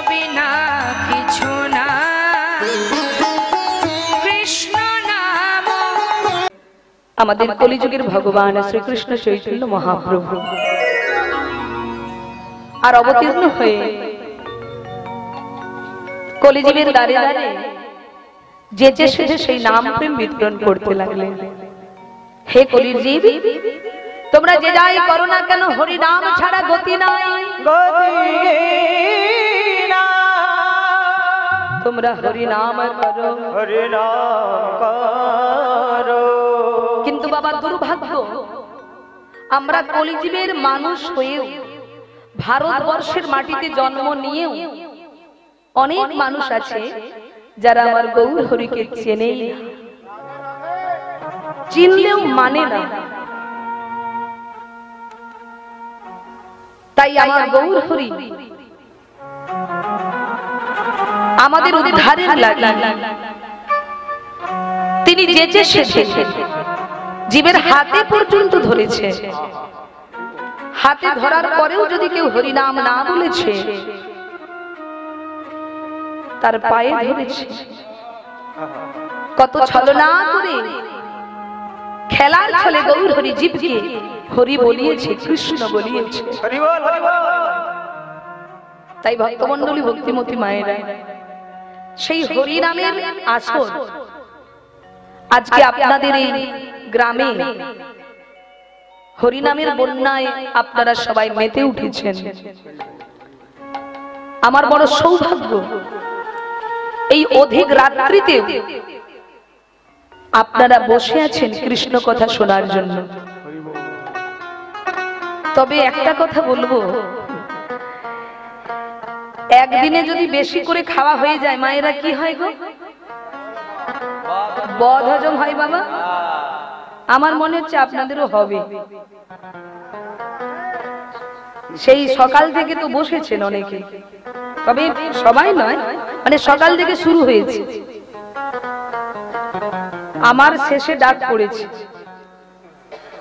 বিনা কিছু না, কৃষ্ণ নাম। আমাদের কলিযুগের ভগবান শ্রীকৃষ্ণ চৈতন্য মহাপ্রভু আর অবতীর্ণ হয়ে কলিযুগের দ্বারে দ্বারে যেচে সেচে সেই নাম প্রেম বিতরণ করতে লাগলেন। হে কলির জীব, তোমরা যে যাই করো না কেন, হরি নাম ছাড়া গতি নাই, তোমরা হরি নাম করো, হরি নাম করো। কিন্তু বাবা দুর্ভাগ্য, আমরা কলিযুগের মানুষ হয়েও, ভারতবর্ষের মাটিতে জন্ম নিয়েও অনেক মানুষ আছে যারা আমার গৌর হরিকে চেনেই না, চিনলেও মানে না। তাই আমার গৌর হরি আমাদের উদ্ধারের লাগি তিনি যেচে সেচে জীবের হাতে পর্যন্ত ধরেছে। হাতে ধরার পরেও যদি কেউ হরি নাম না বলেছে, তার পায়ে ধরেছে। কত ছলনা করে খেলার ছলে গৌর হরি জীবকে হরি বলিয়েছে, কৃষ্ণ বলিয়েছে। তাই ভক্তমণ্ডলী, ভক্তিমতী মায়েরা, সেই হরি নামের আসর আজকে আপনাদের এই গ্রামে হরি নামের বন্যায় আপনারা সবাই মেতে উঠেছেন। আমার বড় সৌভাগ্য, এই অধিক রাত্রিতে আপনারা বসে আছেন কৃষ্ণ কথা শোনার জন্য। তবে একটা কথা বলবো, একদিনে যদি বেশি করে খাওয়া হয়ে যায় মায়েরা, কি হয় গো? বদ হজম হয় বাবা। আমার মনে হচ্ছে আপনাদেরও হবে। সেই সকাল থেকে তো বসেছেন অনেকে, তবে সবাই নয়, মানে সকাল থেকে শুরু হয়েছে। আমার শেষে ডাক পড়েছে।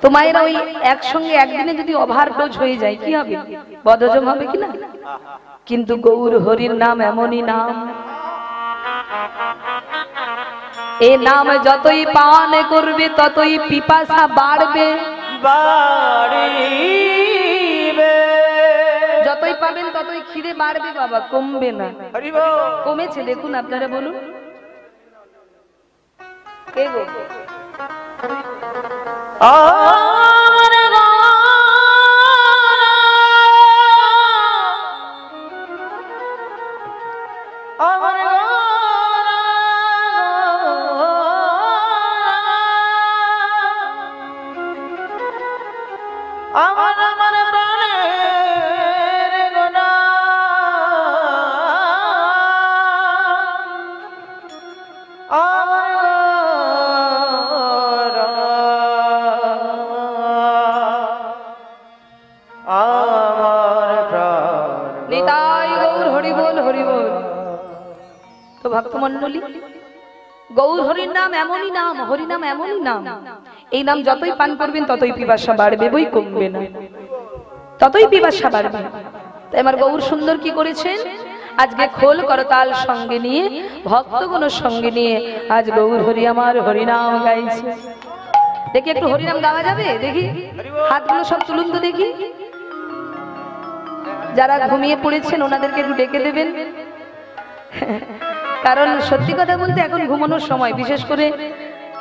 তো মায়েরা ওই একসঙ্গে একদিনে যদি ওভারডোজ হয়ে যায় কি হবে? বদহজম হবে কিনা? কিন্তু গৌর হরির নাম এমনই নাম, এই নাম যতই পান করবে ততই পিপাসা বাড়বে, যতই পাবেন ততই খিদে বাড়বে বাবা, কমবে না। কমেছে দেখুন, আপনারা বলুন। কে গো? ভক্তমণ্ডলী, গৌর হরির নাম এমনই নাম, হরি নাম এমনই নাম, এই নাম যতই পান করবেন ততই পিপাসা বাড়বে, বই কমবে না, ততই পিপাসা বাড়বে। তাই আমার গৌর সুন্দর কি করেছেন, আজকে খোল করতাল সঙ্গে নিয়ে, ভক্তগণ সঙ্গে নিয়ে আজ গৌর হরি আমার হরিনাম গাইছে। দেখি একটু হরিনাম গাওয়া যাবে? দেখি হাতগুলো সব তুলুন তো দেখি। যারা ঘুমিয়ে পড়েছেন ওনাদেরকে একটু ডেকে দেবেন, কারণ সত্যি কথা বলতে এখন ঘুমানোর সময়, বিশেষ করে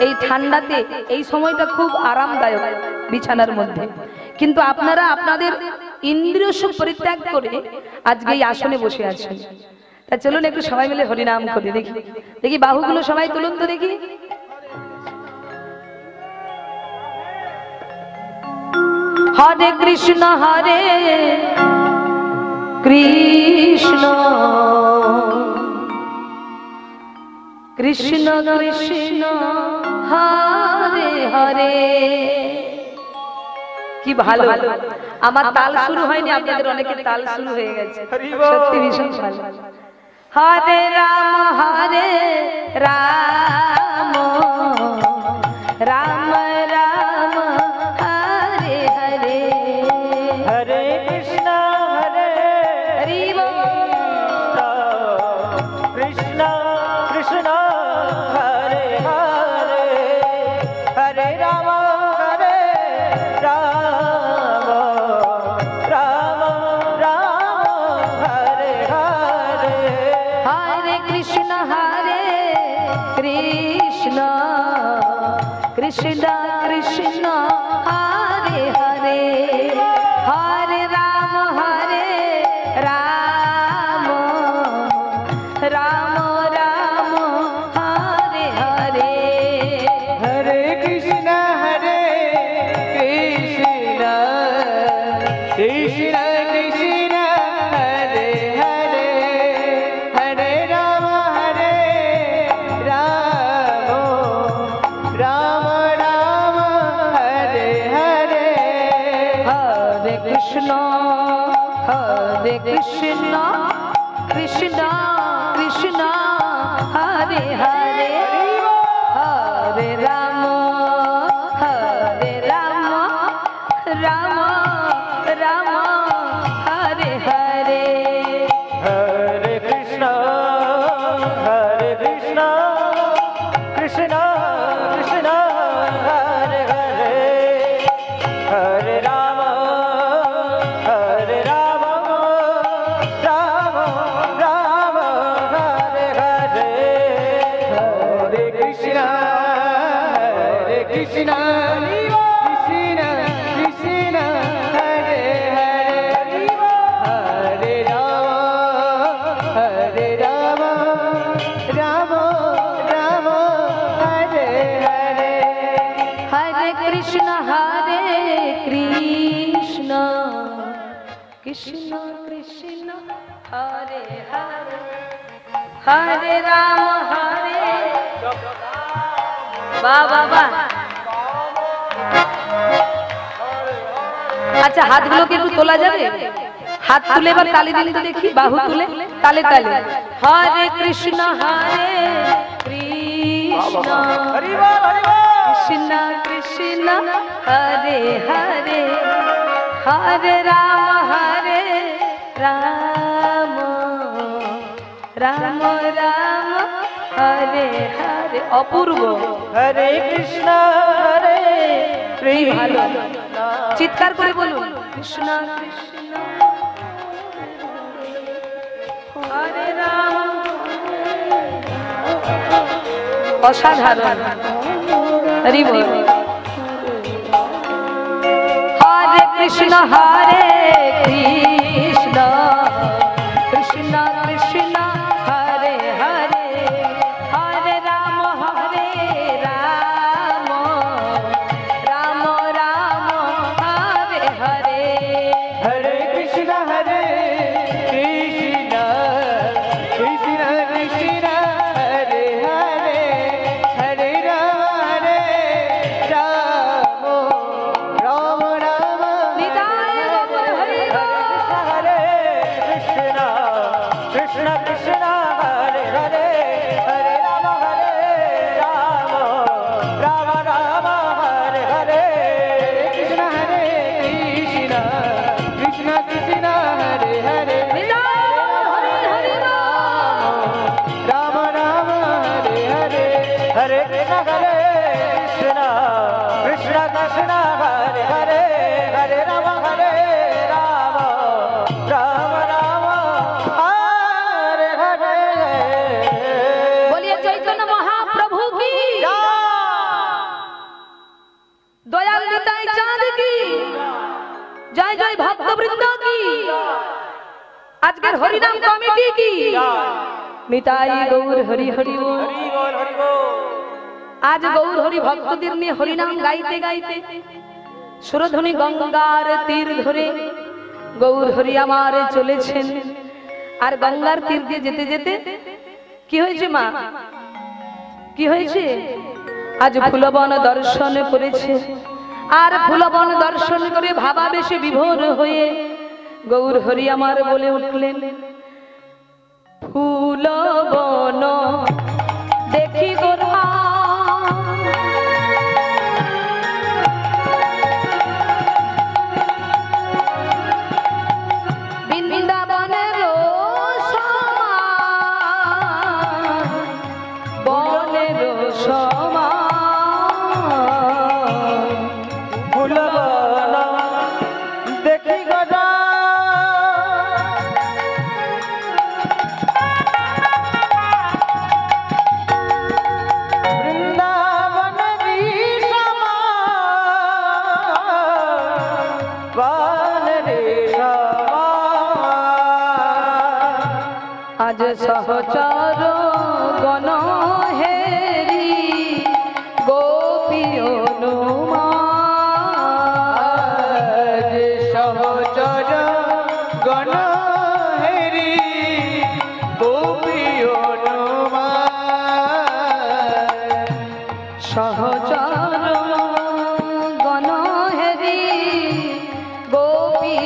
এই ঠান্ডাতে এই সময়টা খুব আরামদায়ক বিছানার মধ্যে। কিন্তু আপনারা আপনাদের ইন্দ্রিয় সুখ পরিত্যাগ করে আজকে এই আসনে বসে আছেন। তা চলুন একটু সবাই মিলে হরিনাম করি। দেখি দেখি বাহুগুলো সবাই তুলুন তো দেখি। হরে কৃষ্ণ হরে কৃষ্ণ কৃষ্ণ কৃষ্ণ হরে হরে। কি ভালো, আমার তাল শুরু হয়নি, আপনাদের অনেকের তাল শুরু হয়ে গেছে, সত্যি ভীষণ ভালো। হরে রাম রাম রাম হরে হরে, হরে কৃষ্ণ হরে হরি কৃষ্ণ কৃষ্ণ কৃষ্ণ হরে হরে হরে রাম রাম রাম হরে হরে हरे कृष्ण कृष्ण कृष्ण कृष्ण हरे हरे हरे राम राम राम हरे हरे हरे कृष्ण कृष्ण कृष्ण हरे हरे हरे राम राम राम हरे हरे हरे कृष्ण कृष्ण कृष्ण हरे हरे हरे राम राम राम हरे हरे हरे कृष्ण कृष्ण कृष्ण कृष्ण हरे हरे हरे राम राम राम हरे हरे हरे कृष्ण कृष्ण कृष्ण हरे हरे हरे राम বাবা আচ্ছা হাতগুলোকে একটু তোলা যাবে হাত তুলে এবার তালি দিন তো দেখি বাহু তুলে তালে তালে হরে কৃষ্ণ কৃষ্ণ কৃষ্ণ হরে হরে হরে রাম রাম রাম হরে হরে অপূর্ব हरे कृष्ण ভালো চিৎকার করে বলুন কৃষ্ণ কৃষ্ণ হরে রাম অসাধারণ হরি বল হরে কৃষ্ণ কৃষ্ণ কৃষ্ণ কৃষ্ণ হরে হরে হরে রাম রাম রাম হরে হরে हरे कृष्ण कृष्ण कृष्ण कृष्ण हरे हरे हरे राम राम राम निताय गौर हरि हरे कृष्ण कृष्ण कृष्ण हरे हरे हरे राम राम राम हरे हरे कृष्ण कृष्ण कृष्ण कृष्ण हरे हरे राम राम हरे हरे हरे कृष्ण कृष्ण कृष्ण कृष्ण हरे हरे हरे राम राम हरे हरे बोलिए चैतन्य महाप्रभु की दयाल निताई चाँद की जय जय भक्त वृंद की আজকের হরিনাম কমিটি কি নিতাই গৌর হরি হরি বল। আজ গৌর হরি ভক্তদের নিয়ে হরিনাম গাইতে গাইতে সুরধ্বনি গঙ্গার তীর ধরে গৌর হরি আমার চলেছেন আর গঙ্গার তীর দিয়ে যেতে যেতে কি হয়েছে মা কি হয়েছে আজ ফুলবন দর্শন করেছে আর ফুলবন দর্শন করে ভাবাবেশে বিভোর হয়ে গৌর হরি আমার বলে উঠলেন ফুলবন দেখি গোরা বৃন্দাবনের বনের সমা ফুলবন দেখি গদা আজ সহচর গণ হেরি গোপী আজ সহচর গণ হেরি গোপী সহচর গণ হেরি গোপী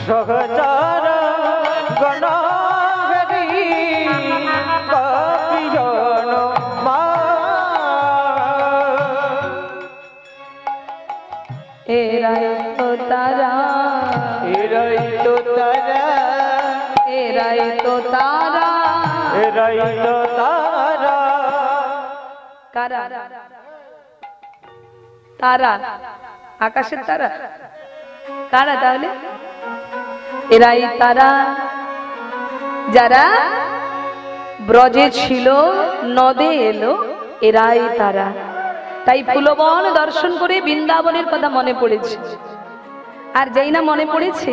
সহচর গণ হেরি গোপী এরাই তো তারা, এরাই তো তারা, এরাই তো তারা, এরাই তো তারা। কারা? তারা আকাশের তারা। কারা তাহলে? এরাই তারা যারা ব্রজে ছিল, নদে এলো, এরাই তারা। তাই ফুলবন দর্শন করে বৃন্দাবনের কথা মনে পড়েছে। আর যেই না মনে পড়েছে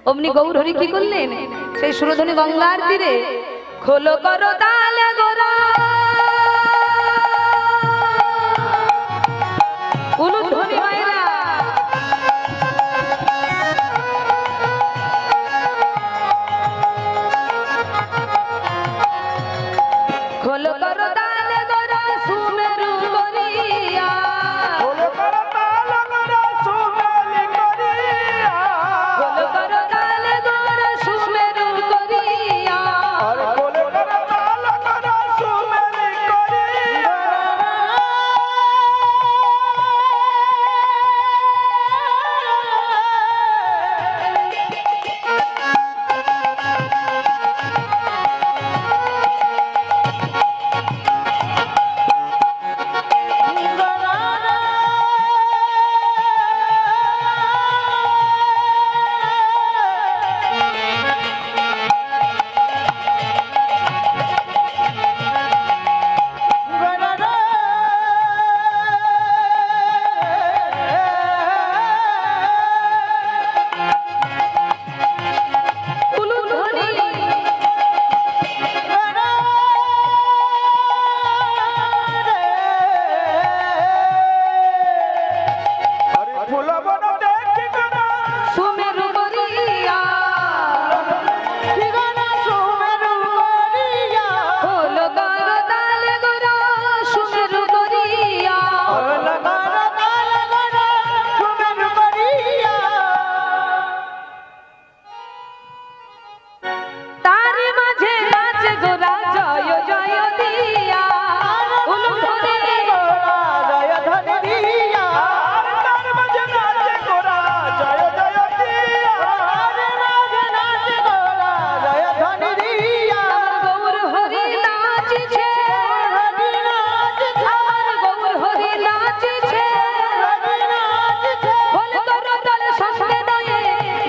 অমনি গৌর হরি কি করলেন, সেই সুরধনী গঙ্গার তীরে খোলো করো তালে গোরা উলুধ্বনি মায়েরা খোলো করো তালে গোরা সুমেরু গরিয়া, খোলো করো তালে গোরা সুমেরু গরিয়া, খোলো করো তালে গোরা সুমেরু গরিয়া, আর খোলো করো তালে গোরা সুমেরু গরিয়া। উলুধ্বনি ফুলবন দেখি গোরা সুমেরু গরিয়া, সুমেরু গরিয়া, খোলো করো তালে গোরা সুমেরু গরিয়া, খোলো করো তালে গোরা সুমেরু গরিয়া। তার মাঝে নাচ গোরা জয় জয় দিয়া, উলুধ্বনি গোরা জয় ধনি দিয়া, তার মাঝে নাচে গোরা জয় জয় দিয়া, তার মাঝে নাচে গোরা জয় ধনি দিয়া। আমার গৌর হরি নাচছে, হরি নাচছে, আমার গৌর হরি নাচছে, হরি নাচছে, খোল করো তালে সঙ্গে নয়ে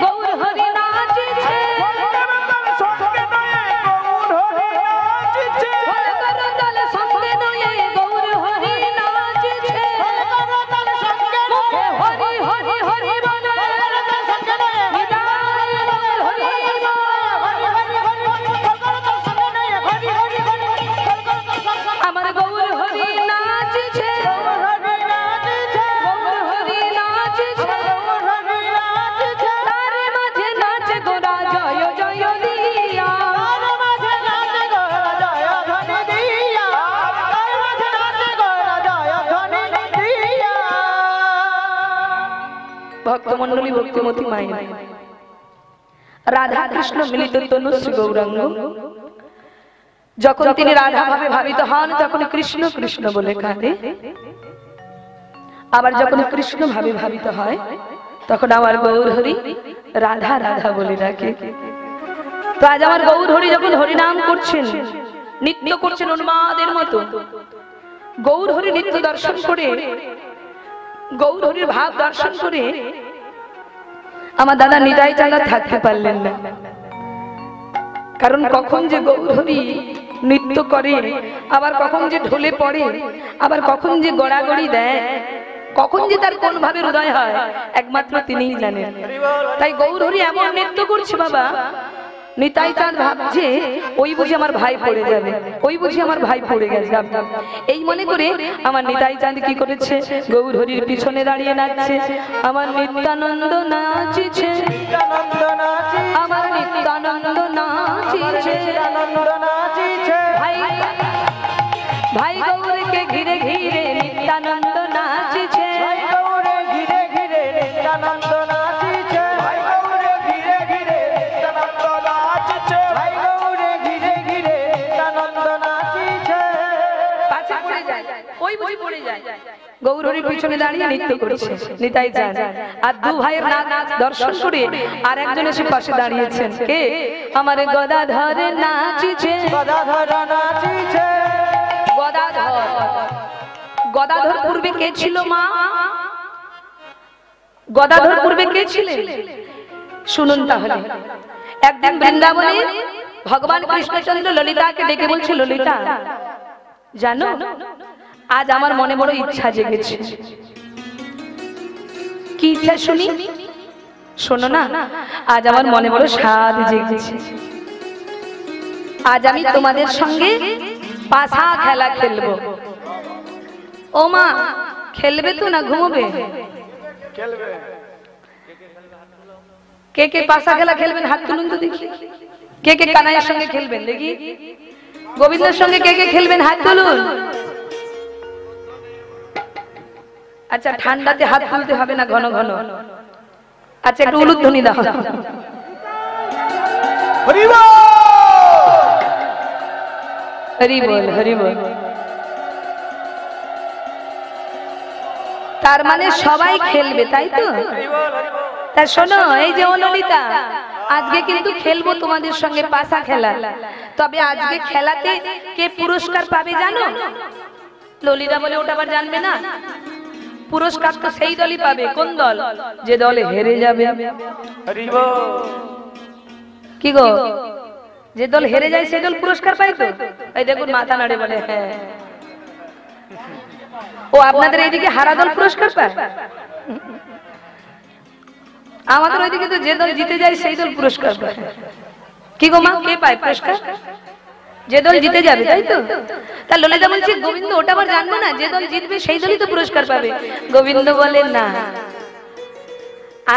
গৌর হরি নাচছে, খোল করো তালে সঙ্গে নয়ে গৌর হরি নাচছে, খোল করো তালে সঙ্গে নয়ে গৌর হরি নাচছে, খোল করো তালে সঙ্গে মুখে হরি হরি হরি বলে সঙ্গে নয়ে নিতাই গৌর হরি বলে। আমার গৌর হরি নাচছে, গৌর হরি নাচছে, তার মাঝে নাচ গোরা জয় জয় দিয়া, ভক্তমন্ডলী ভক্তিমতী মায়ের রাধা কৃষ্ণ মিলিত তনুশ্রী গৌরাঙ্গ। যখন তিনি রাধা ভাবে ভাবিত হন তখন কৃষ্ণ কৃষ্ণ বলে কাঁদে, আবার যখন কৃষ্ণ ভাবে ভাবিত হয় তখন আমার গৌর হরি রাধা রাধা বলে ডাকে। তো আজ আমার গৌর হরি যখন হরিনাম করছেন, নৃত্য করছেন উন্মাদের মতো, গৌর হরি নৃত্য দর্শন করে, গৌর হরির ভাব দর্শন করে আমার দাদা নিতাই চাঁদা থাকতে পারলেন না। কারণ কখন যে গৌর হরি নৃত্য করে, আবার কখন যে ঢোলে পড়ে, আবার কখন যে গড়াগড়ি দেয়, কখন যে তার কোন ভাবে হৃদয় হয় একমাত্র তিনিই জানেন। তাই গৌরহরি এমন নৃত্য করছে বাবা, নিতাই চাঁদ ভাবছে ওই বুঝি আমার ভাই পড়ে যাবে, ওই বুঝি আমার ভাই পড়ে গেছে। এই মনে করে আমার নিতাই চাঁদ কি করেছে, গৌরহরির পিছনে দাঁড়িয়ে নাচছে। আমার নিত্যানন্দ নাচিছে, আমার নিত্যানন্দ নাচিছে, ভাই ভাই গৌরকে ঘিরে ঘিরে নিত্যানন্দ নাচিছে, ঘিরে ঘিরে নিত্যানন্দ নাচিছে, ভাই গৌরে ঘিরে ঘিরে নিত্যানন্দ নাচিছে, ভাই গৌরে ঘিরে ঘিরে নিত্যানন্দ নাচিছে। পাছে পড়ে যায়, ওই বুঝি পড়ে যায়। গৌরহরির পিছনে দাঁড়িয়ে নৃত্য করছে নিতাই চাঁদ। আর দু ভাইয়ের নাচ দর্শন করে আর একজন এসে পাশে দাঁড়িয়েছেন, কে? আমার গদাধর নাচিছে, গদাধর নাচিছে, গদাধর। গদাধর পূর্বে কে ছিল মা? গদাধর পূর্বে কে ছিলেন শুনুন তাহলে। একদিন বৃন্দাবনে ভগবান কৃষ্ণচন্দ্র ললিতাকে ডেকে বলছে, ললিতা জানো আজ আমার মনে বড় ইচ্ছা জেগেছে। কি ইচ্ছা শুনি? শোনো না, আজ আমার মনে বড় স্বাদ জেগেছে। আজ আমি তোমাদের সঙ্গে পাশা খেলা খেলবো। ও মা, খেলবে তো না ঘুমোবে? খেলবে। কে কে পাশা খেলা খেলবেন হাত তুলুন তো দেখি। কে কে কানাইয়ের সঙ্গে খেলবেন দেখি? গোবিন্দের সঙ্গে কে কে খেলবেন হাত তুলুন। আচ্ছা, ঠান্ডাতে হাত তুলতে হবে না ঘন ঘন। আচ্ছা, একটু উলুধ্বনি দাও। হরি বল, হরি বল, হরি বল। তার মানে সবাই খেলবে, তাই তো? তা শোনো, এই যে ও ললিতা, আজকে কিন্তু খেলবো তোমাদের সঙ্গে পাশা খেলা। তবে আজকে খেলাতে কে পুরস্কার পাবে জানো? ললিতা বলে ওটা আবার জানবে না। পুরস্কার তো সেই দলই পাবে। কোন দল? যে দলে হেরে যাবে। হরি বল। কি গো, যে দল হেরে যায় সেই দল পুরস্কার পায় তো? এই দেখুন মাথা নাড়ে বলে হ্যাঁ। ও আপনাদের এইদিকে হারা দল পুরস্কার পায়? আমাদের ওইদিকে তো যে দল জিতে যায় সেই দল পুরস্কার পায়। কি গো মা, কে পায় পুরস্কার? যে দল জিতে যাবে, তাই তো? তা ললিতা বলছে, গোবিন্দ ওটা আবার জানবো না, যে দল জিতবে সেই দলই তো পুরস্কার পাবে। গোবিন্দ বলে না,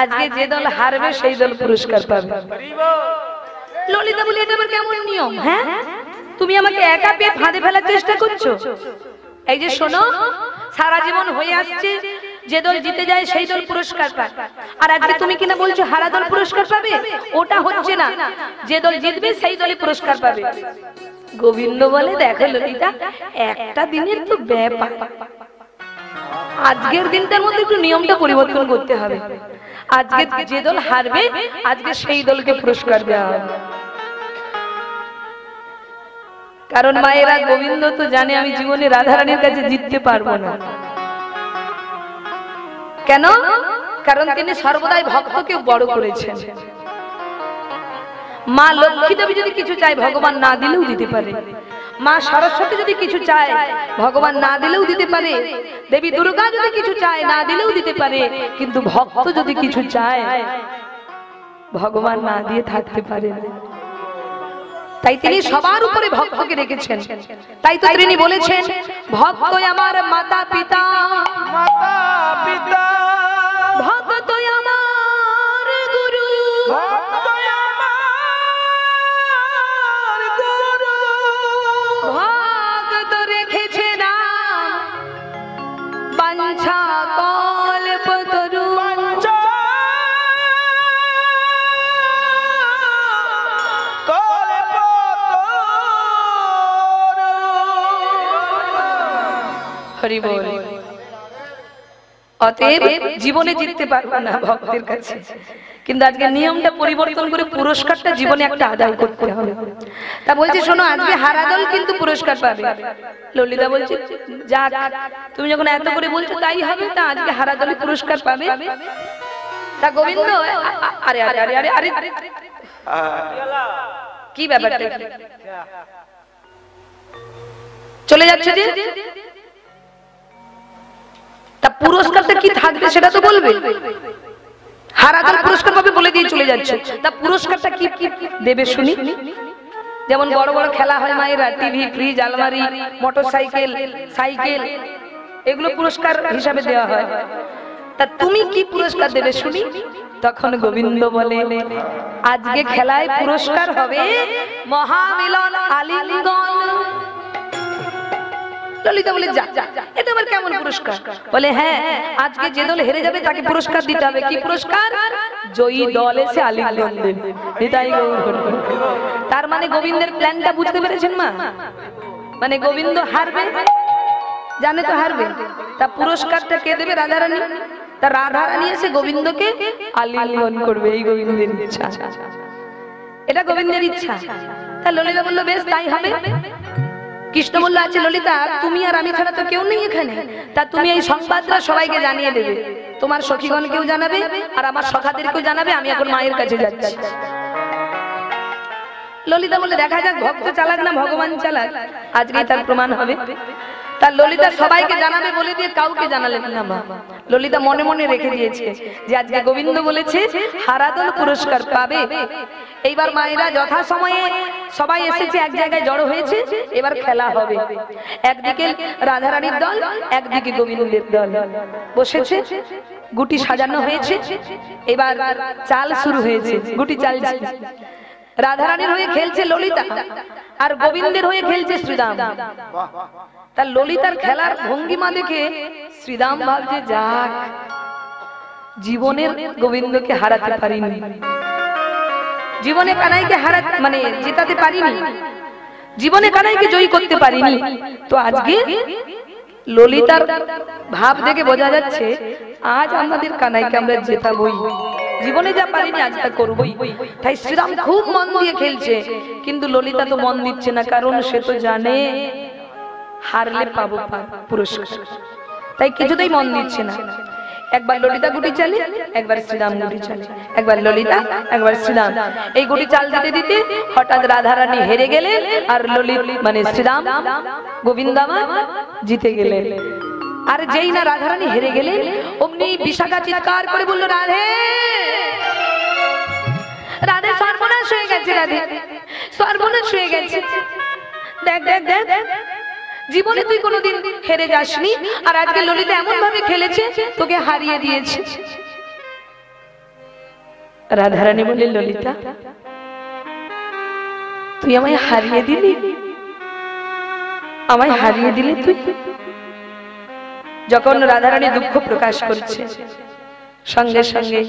আজকে যে দল হারবে সেই দল পুরস্কার পাবে। ললিতা বলে এটা আবার কেমন নিয়ম? হ্যাঁ, তুমি আমাকে একা পেয়ে ফাঁদে ফেলার চেষ্টা করছো। এই যে শোনো, সারা জীবন হয়ে আসছে যে দল জিতে যায় সেই দল পুরস্কার পায়, আর আজকে তুমি কিনা বলছো হারা দল পুরস্কার পাবে। ওটা হচ্ছে না, যে দল জিতবে সেই দলই পুরস্কার পাবে। গোবিন্দ বলে, দেখো ললিতা, একটা দিনের তো ব্যাপার, আজকের দিনটার মধ্যে একটু নিয়মটা পরিবর্তন করতে হবে। আজকে যে দল হারবে আজকে সেই দলকে পুরস্কার দেওয়া হবে। কারণ মায়েরা, গোবিন্দ তো জানে আমি জীবনে রাধারানীর কাছে জিততে পারবো না। কেন? কারণ তিনি সর্বদাই ভক্তকে বড় করেছেন। মা লক্ষ্মী দেবী যদি কিছু চায় ভগবান না দিলেও দিতে পারে। মা সরস্বতী যদি কিছু চায় ভগবান না দিলেও দিতে পারে। দেবী দুর্গা যদি কিছু চায় না দিলেও দিতে পারে। কিন্তু ভক্ত যদি কিছু চায় ভগবান না দিয়ে থাকতে পারে না। তাই তিনি সবার উপরে ভক্তকে রেখেছেন। তাই তো তিনি বলেছেন, ভক্ত আমার মাতা পিতা, মাতা পিতা, ভক্ত আমার গুরু, ভক্ত আমার গুরু, ভক্ত রেখেছে নাম বাঞ্ছা কল্পতরু। হরি বল। অতএব জীবনে জিততে পারবো না ভক্তের কাছে, কিন্তু আজকে নিয়মটা পরিবর্তন করে পুরস্কারটা জীবনে একটা আদায় করতে হবে। তা বলছে, শোনো, আজকে হারা দল কিন্তু পুরস্কার পাবে। ললিতা বলছে, যাক, তুমি যখন এত করে বলছো তাই হবে। তা আজকে হারা দল পুরস্কার পাবে। তা গোবিন্দ, আরে আরে আরে আরে আরে কি ব্যাপারটা? চলে যাচ্ছে যে? তা পুরস্কারটা কি থাকবে সেটা তো বলবে। হারাধন পুরস্কার পাবে বলে দিয়ে চলে যাচ্ছে, তা পুরস্কারটা কি দেবে শুনি। যেমন বড় বড় খেলা হয় মায়েরা, টিভি, ফ্রিজ, আলমারি, মোটরসাইকেল, সাইকেল, এগুলো পুরস্কার হিসাবে দেওয়া হয়। তা তুমি কি পুরস্কার দেবে শুনি। তখন গোবিন্দ বলে, আজকে খেলায় পুরস্কার হবে মহামিলন আলিঙ্গন। ললিতা বলে, যা, এটা আবার কেমন পুরস্কার? বলে, হ্যাঁ, আজকে যে দল হেরে যাবে তাকে পুরস্কার দিতে হবে। কি পুরস্কার? জয়ী দল এসে আলিঙ্গন দেবে। এটাই গৌর। তার মানে গোবিন্দের প্ল্যানটা বুঝতে পেরেছেন মা? মানে গোবিন্দ হারবে, জানে তো হারবে, তা পুরস্কারটা কে দেবে? রাধারানী। তা রাধারানী এসে গোবিন্দকে আলিঙ্গন করবে, এই গোবিন্দের ইচ্ছা। এটা গোবিন্দের ইচ্ছা। তা ললিতা বলল, বেশ তাই হবে। কৃষ্ণ বলল, আছে ললিতা, তুমি আর আমি ছাড়া তো কেউ নেই এখানে, তা তুমি এই সংবাদটা সবাইকে জানিয়ে দেবে, তোমার সখীগণকেও জানাবে আর আমার সখাদেরকেও জানাবে, আমি এখন মায়ের কাছে যাচ্ছি। ললিতা বলে, দেখা যাক ভক্ত চালাক না ভগবান চালাক, আজকে তার প্রমাণ হবে। তার ললিতা সবাইকে জানাবে বলে দিয়ে কাউকে জানালেন না মা। ললিতা মনে মনে রেখে দিয়েছে যে আজকে গোবিন্দ বলেছে হারাদল পুরস্কার পাবে। এইবার মায়েরা যথা সময়ে সবাই এসেছে, এক জায়গায় জড়ো হয়েছে, এবার খেলা হবে। একদিকে রাধারানীর দল, একদিকে গোবিন্দের দল বসেছে, গুটি সাজানো হয়েছে, এবার চাল শুরু হয়েছে, গুটি চাল। রাধারানীর হয়ে খেলছে ললিতা আর গোবিন্দের হয়ে খেলছে শ্রীরাম। তার ললিতার খেলার ভঙ্গিমা দেখে শ্রীরাম ভাবছে, যাক, জীবনের গোবিন্দকে হারাতে পারিনি, জীবনে কানাইকে মানে জেতাতে পারিনি, জীবনে কানাইকে জয়ী করতে পারিনি, তো আজকে ললিতার ভাব দেখে বোঝা যাচ্ছে আজ আমাদের কানাইকে আমরা জেতাবই, জীবনে যা পারিনি আজ তা করবই। তাই শ্রীরাম খুব মন দিয়ে খেলছে, কিন্তু ললিতা তো মন দিচ্ছে না, কারণ সে তো জানে হারলে পাবো পুরস্কার, তাই কিছুতেই মন দিচ্ছে না। একবার ললিতা গুটি চালে, একবার শ্রীরাম গুটি চালে, একবার ললিতা, একবার শ্রীরাম। এই গুটি চাল দিতে দিতে হঠাৎ রাধারানী হেরে গেলেন আর মানে শ্রীরাম গোবিন্দ আমার জিতে গেলেন। আর যেই না রাধারানী হেরে গেলেন, অমনি বিশাখা চিৎকার করে বলল, রাধে রাধে, সর্বনাশ হয়ে গেছে, রাধে সর্বনাশ হয়ে গেছে। দেখ দেখ দেখ, জীবনে তুই কোনোদিন হেরে যাসনি, আর আজকে ললিতা এমন ভাবে খেলেছে তোকে হারিয়ে দিয়েছে। রাধারানী বলে, ললিতা তুই আমায় হারিয়ে দিলি, আমায় হারিয়ে দিলি তুই। যখন রাধারানী দুঃখ প্রকাশ করছে, সঙ্গে সঙ্গে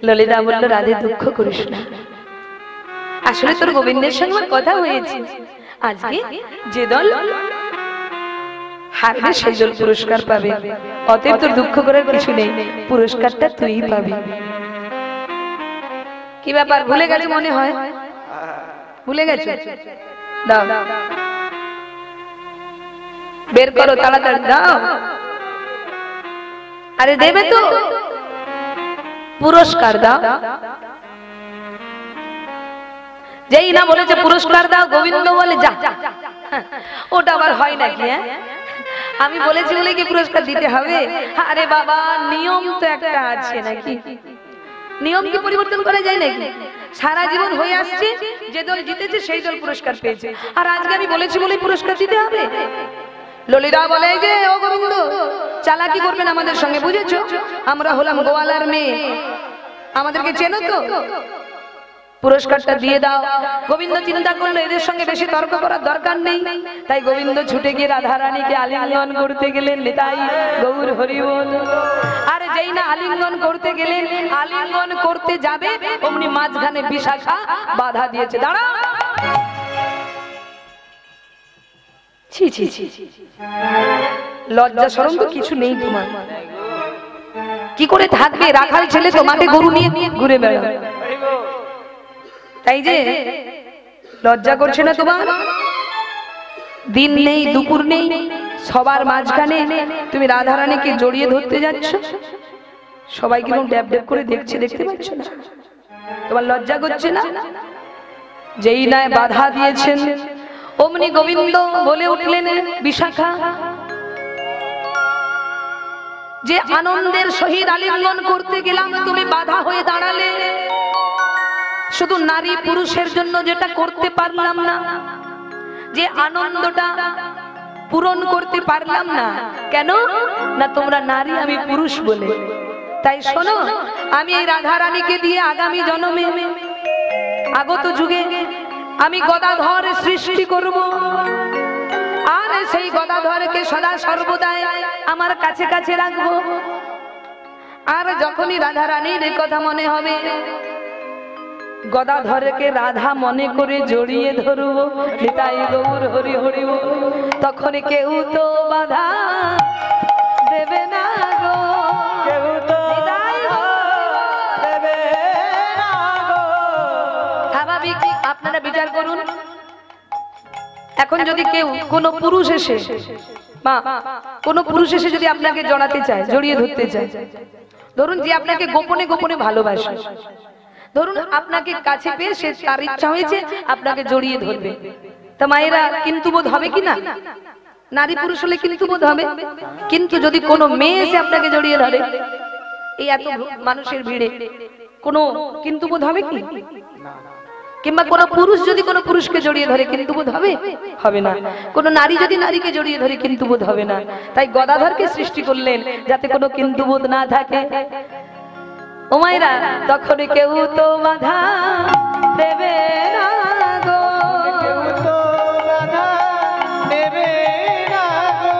ললিতা বলল, রাধে দুঃখ করিস না, আসলে তোর গোবিন্দের সঙ্গে কথা হয়েছে, আজকে যে দল হারবে সেই দল পুরস্কার পাবে, অতএব তোর দুঃখ করার কিছু নেই, পুরস্কারটা তুই পাবি। কি ব্যাপার, ভুলে গেলে মনে হয়? ভুলে গেছো? দাও বের করো, তাড়াতাড়ি দাও। আরে দেবে তো, পুরস্কার দাও। যেই না বলেছে পুরস্কার দাও, গোবিন্দ বলে, যা, ওটা আবার হয় নাকি? হ্যাঁ, আমি বলেছি বলে কি পুরস্কার দিতে হবে? আরে বাবা, নিয়ম তো একটা আছে নাকি? নিয়ম কি পরিবর্তন করা যায় নাকি? সারা জীবন হয়ে আসছে, যে দল জিতেছে সেই দল পুরস্কার পেয়েছে, আর আজকে আমি বলেছি বলে পুরস্কার দিতে হবে? ললিতা বলে যে, ও গোবিন্দ, চালাকি করবেন আমাদের সঙ্গে, বুঝেছো? আমরা হলাম গোয়ালার মেয়ে, আমাদেরকে চেনো তো, পুরস্কারটা দিয়ে দাও। গোবিন্দ চিন্তা করলো এদের সঙ্গে বেশি তর্ক করার দরকার নেই, তাই গোবিন্দ ছুটে গিয়ে রাধারানীকে আলিঙ্গন করতে গেলেন। নিতাই গৌর হরি বল। আর যেই না আলিঙ্গন করতে গেলেন, আলিঙ্গন করতে যাবে, অমনি মাঝখানে বিশাখা বাধা দিয়েছে, দাঁড়া। ছি ছি ছি, লজ্জা শরম তো কিছু নেই তোমার, কি করে থাকবে? রাখাল ছেলে তো, মাঠে গরু নিয়ে ঘুরে বেড়াবে, তাই যে লজ্জা করছে না তোমার? দিন নেই দুপুর নেই, সবার মাঝখানে তুমি রাধারানীকে জড়িয়ে ধরতে যাচ্ছ, সবাই কিরকম ড্যাব ড্যাব করে দেখছে, দেখতে পাচ্ছ না? তোমার লজ্জা করছে না? যেই না বাধা দিয়েছেন, অমনি গোবিন্দ বলে উঠলেন, বিশাখা যে আনন্দের সহিত আলিঙ্গন করতে গেলাম তুমি বাধা হয়ে দাঁড়ালে। শুধু নারী পুরুষের জন্য যেটা করতে পারলাম না, যে আনন্দটা পূরণ করতে পারলাম না, কেন না তোমরা নারী আমি পুরুষ বলে। তাই শোনো, আমি এই রাধা রানীকে দিয়ে আগামী জন্মে আগত যুগে আমি গদাধর সৃষ্টি করব, আর সেই গদাধরকে সদা সর্বদাই আমার কাছে কাছে রাখবো। আর যখনই রাধা রানীর এই কথা মনে হবে, গদাধরকে রাধা মনে করে জড়িয়ে ধরবো, নিতাই গৌর হরি হরি বল। তখন কেউ তো বাধা দেবে না গো, কেউ তো দেবে না গো। স্বাভাবিক আপনারা বিচার করুন, এখন যদি কেউ কোনো পুরুষ এসে মা কোনো পুরুষ এসে যদি আপনাকে জড়াতে চায়, জড়িয়ে ধরতে চায়, ধরুন যে আপনাকে গোপনে গোপনে ভালোবাসে, ধরুন আপনাকে কাছে পেয়ে সে তার ইচ্ছা হয়েছে আপনাকে জড়িয়ে ধরবে, তা মায়েরা কিন্তু বোধ হবে কি না? নারী পুরুষ হলে কিন্তু বোধ হবে। কিন্তু যদি কোনো মেয়ে এসে আপনাকে জড়িয়ে ধরে এই এত মানুষের ভিড়ে, কোনো কিন্তু বোধ হবে কি? কিংবা কোনো পুরুষ যদি কোনো পুরুষকে জড়িয়ে ধরে কিন্তু বোধ হবে? হবে না। কোনো নারী যদি নারীকে জড়িয়ে ধরে কিন্তু বোধ হবে না। তাই গদাধরকে সৃষ্টি করলেন যাতে কোনো কিন্তু বোধ না থাকে। ও মায়েরা, তখন কেউ তো বাধা দেবে না গো, কেউ তো বাধা দেবে না গো।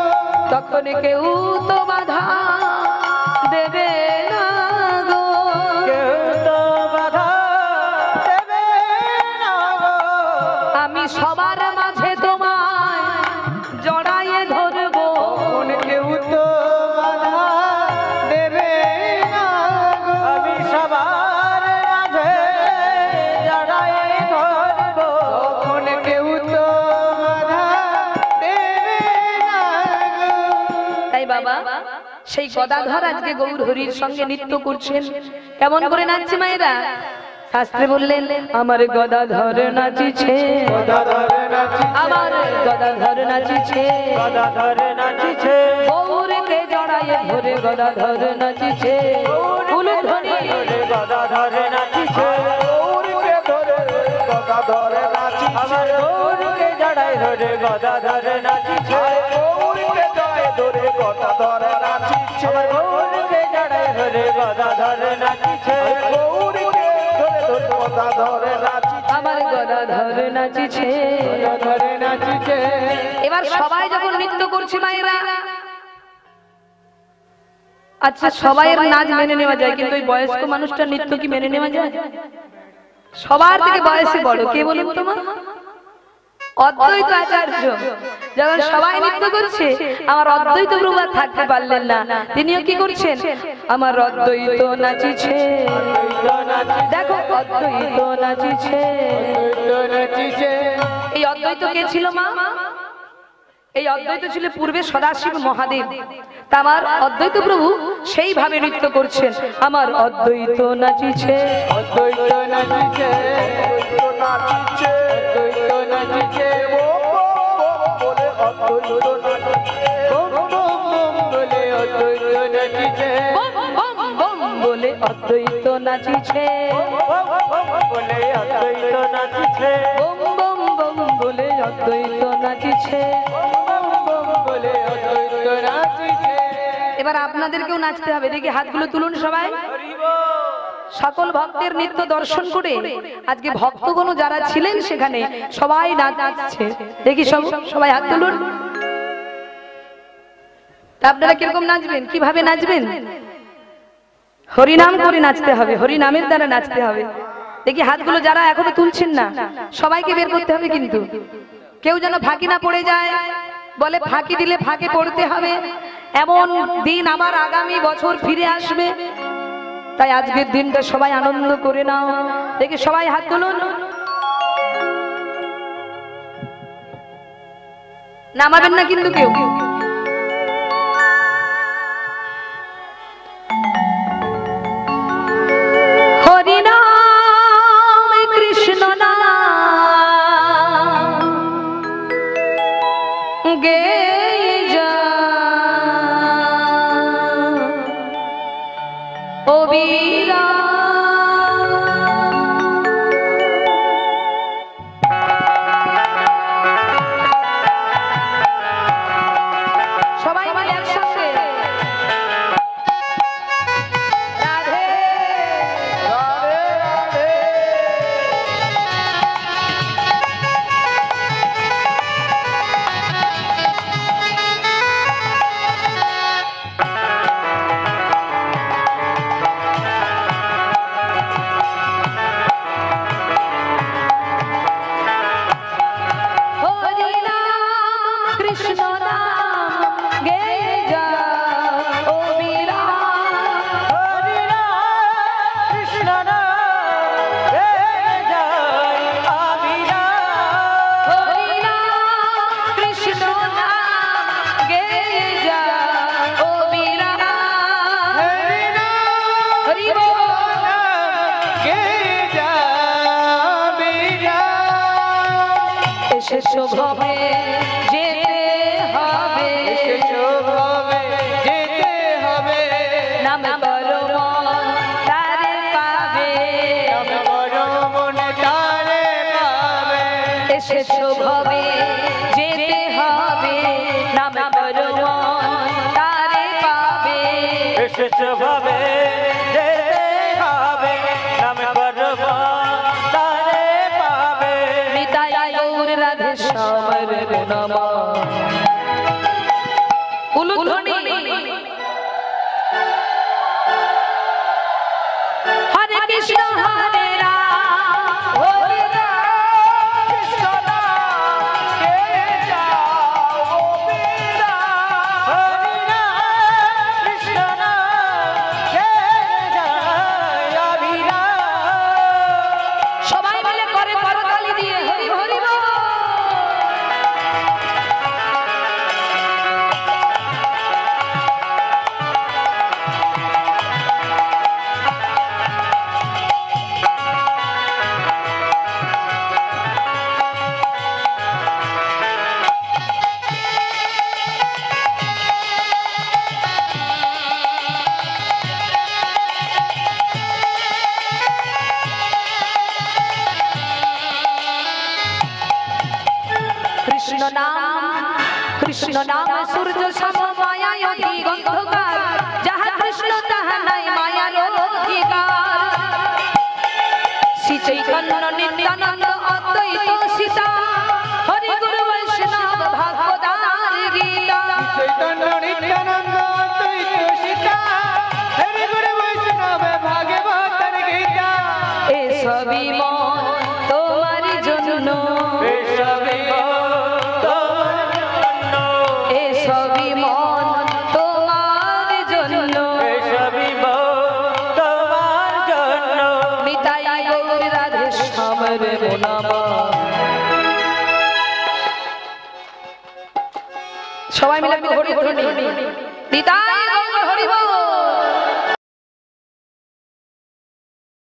তখন কেউ তো বাধা দেবে না গো, কেউ তো বাধা দেবে না গো। আমি সবার মাঝে তোমায় জড়াইয়ে ধরবো। কোন কেউ তো বাধা দেবে না গো। আমি সবার মাঝে জড়ায়ে ধরবো। কোন কেউ তো বাধা দেবে না গো। তাই বাবা, সেই গদাধর আজকে গৌর হরির সঙ্গে নৃত্য করছেন। কেমন করে নাচছে মায়েরা? শাস্ত্রে বললেন, আমার গদাধর নাচিছে, গদাধর নাচিছে, আমার গদাধর নাচিছে, গদাধর নাচিছে, গৌরকে জড়াইয়ে ধরে গদাধর নাচিছে, উলুধ্বনি গদাধর নাচিছে, গৌরকে ধরে গদাধর নাচিছে, আমার গৌরকে জড়ায় ধরে গদাধর নাচিছে, গৌরকে জড়ায় ধরে গদাধর নাচিছে, আমার গৌরকে জড়ায় ধরে গদাধর নাচিছে, গৌরকে ধরে ধরে গদাধর নাচিছে, আমার গদাধর নাচিছে, গদাধর নাচিছে। এবার সবাই যখন নৃত্য করছে মায়েরা, আচ্ছা সবাইয়ের নাচ মেনে নেওয়া যায়, কিন্তু ওই বয়স্ক মানুষটার নৃত্য কি মেনে নেওয়া যায়? সবার থেকে বয়সে বড় কে বলুন তোমার? অদ্বৈত আচার্য যখন সবাই নৃত্য করছে, আমার অদ্বৈত প্রভু আর থাকতে পারলেন না, তিনিও কি করছেন? আমার অদ্বৈত নাচিছে, দেখো অদ্বৈত নাচিছে। এই অদ্বৈত কে ছিল মা? এই অদ্বৈত ছিল পূর্বে সদাশিব মহাদেব। তা আমার অদ্বৈত প্রভু সেইভাবে নৃত্য করছেন, আমার অদ্বৈত নাচিছে, অদ্বৈত নাচিছে, অদ্বৈত নাচিছে, অদ্বৈত নাচিছে, বলে অদ্বৈত নাচিছে, বলে অদ্বৈত নাচিছে, বলে অদ্বৈত নাচিছে, বলে অদ্বৈত নাচিছে, বম বম বম বলে অদ্বৈত নাচিছে, বলে অদ্বৈত নাচিছে। এবার আপনাদেরকেও নাচতে হবে, দেখি হাতগুলো তুলুন সবাই। সকল ভক্তের নৃত্য দর্শন করে আজকে ভক্তগণ যারা ছিলেন সেখানে সবাই নাচছে, দেখি সবাই হাত তুলুন। তা আপনারা কিরকম নাচবেন, কিভাবে নাচবেন? হরিনাম করে নাচতে হবে, হরিনামের দ্বারা নাচতে হবে। দেখি হাতগুলো যারা এখনো তুলছেন না সবাইকে বের করতে হবে, কিন্তু কেউ যেন ফাঁকি না পড়ে যায়। বলে ফাঁকি দিলে ফাঁকে পড়তে হবে, এমন দিন আবার আগামী বছর ফিরে আসবে। তাই আজকের দিনটা সবাই আনন্দ করে নাও। দেখি সবাই হাত তুলুন, নামাবেন না কিন্তু কেউ। হরিনাম কৃষ্ণ নাম গে যা, এসে শোভবে যেতে হবে, শোভবে যেতে হবে, নাম করো মন তারে পাবে, নাম করো মন তারে পাবে, এসে শোভবে যেতে হবে, নাম করো মন তারে পাবে, এসে শোভবে যেতে হবে, নাম করো মন তারে পাবে, নিতাই গৌর রাধে শ্যামের গুণমা উলুধ্বনি হরে কৃষ্ণ হরে রাম হরে রাম কৃষ্ণ নাম কে যাও গোপীরা, হরে রাম কৃষ্ণ নাম কে যায় অবিরাম, সবাই মিলে করে করতালি দিয়ে হরি হরি বল। কৃষ্ণ নাম সূর্য সম মায়ায় দিগন্ধকার, যাহা কৃষ্ণ তাহা নাই মায়ার অধিকার। শ্রী চৈতন্য নিত্যানন্দ অদ্বৈত সীতা, হরি গুরু বৈষ্ণব ভাগবতার গীতা। চৈতন্য নিত্যানন্দ অদ্বৈত সীতা, হরি গুরু বৈষ্ণব ভাগবতের গীতা, এসবই মন তোমার জন্য, এসবই তোমার জন্য, এসবই মন তোমার জন্য, এসবই তোমার জন্য, নিতাই গৌর রাধে শ্যামের গুণমা। সবাই মিলে একটু হরি হরি নিতাই গৌর হরি বল।